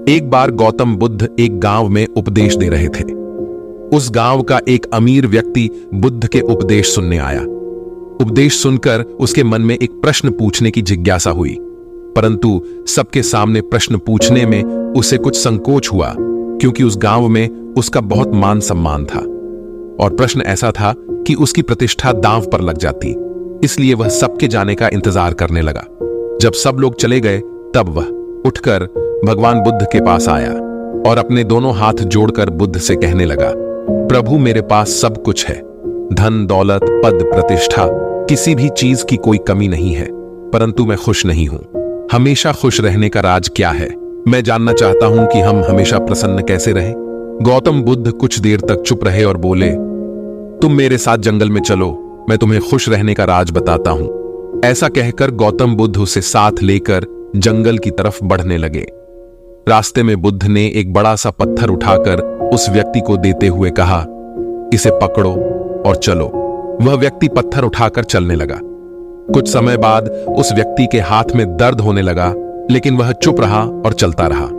एक बार गौतम बुद्ध एक गांव में उपदेश दे रहे थे। उस गांव का एक अमीर व्यक्ति बुद्ध के उपदेश सुनने आया। उपदेश सुनकर उसके मन में एक प्रश्न पूछने की जिज्ञासा हुई, परंतु सबके सामने प्रश्न पूछने में उसे कुछ संकोच हुआ, क्योंकि उस गांव में उसका बहुत मान सम्मान था और प्रश्न ऐसा था कि उसकी प्रतिष्ठा दांव पर लग जाती। इसलिए वह सबके जाने का इंतजार करने लगा। जब सब लोग चले गए तब वह उठकर भगवान बुद्ध के पास आया और अपने दोनों हाथ जोड़कर बुद्ध से कहने लगा, प्रभु, मेरे पास सब कुछ है, धन दौलत पद प्रतिष्ठा, किसी भी चीज की कोई कमी नहीं है, परंतु मैं खुश नहीं हूं। हमेशा खुश रहने का राज क्या है? मैं जानना चाहता हूं कि हम हमेशा प्रसन्न कैसे रहें। गौतम बुद्ध कुछ देर तक चुप रहे और बोले, तुम मेरे साथ जंगल में चलो, मैं तुम्हें खुश रहने का राज बताता हूं। ऐसा कहकर गौतम बुद्ध उसे साथ लेकर जंगल की तरफ बढ़ने लगे। रास्ते में बुद्ध ने एक बड़ा सा पत्थर उठाकर उस व्यक्ति को देते हुए कहा, इसे पकड़ो और चलो। वह व्यक्ति पत्थर उठाकर चलने लगा। कुछ समय बाद उस व्यक्ति के हाथ में दर्द होने लगा, लेकिन वह चुप रहा और चलता रहा।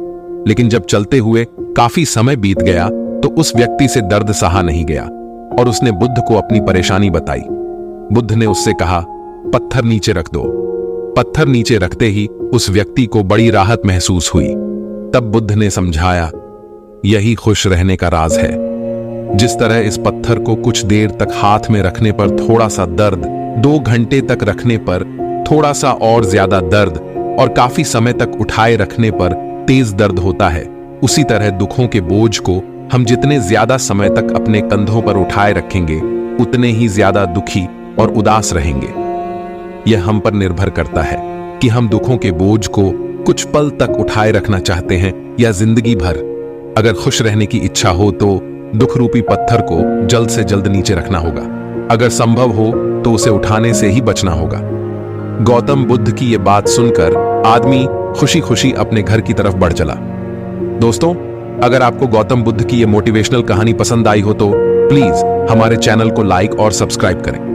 लेकिन जब चलते हुए काफी समय बीत गया तो उस व्यक्ति से दर्द सहा नहीं गया और उसने बुद्ध को अपनी परेशानी बताई। बुद्ध ने उससे कहा, पत्थर नीचे रख दो। पत्थर नीचे रखते ही उस व्यक्ति को बड़ी राहत महसूस हुई। तब बुद्ध ने समझाया, यही खुश रहने का राज है। जिस तरह इस पत्थर को कुछ देर तक हाथ में रखने पर थोड़ा सा दर्द, 2 घंटे तक रखने पर थोड़ा सा और ज्यादा दर्द और काफी समय तक उठाए रखने पर तेज दर्द होता है, उसी तरह दुखों के बोझ को हम जितने ज्यादा समय तक अपने कंधों पर उठाए रखेंगे उतने ही ज्यादा दुखी और उदास रहेंगे। यह हम पर निर्भर करता है कि हम दुखों के बोझ को कुछ पल तक उठाए रखना चाहते हैं या जिंदगी भर। अगर खुश रहने की इच्छा हो तो दुख रूपी पत्थर को जल्द से जल्द नीचे रखना होगा। अगर संभव हो तो उसे उठाने से ही बचना होगा। गौतम बुद्ध की यह बात सुनकर आदमी खुशी खुशी अपने घर की तरफ बढ़ चला। दोस्तों, अगर आपको गौतम बुद्ध की यह मोटिवेशनल कहानी पसंद आई हो तो प्लीज हमारे चैनल को लाइक और सब्सक्राइब करें।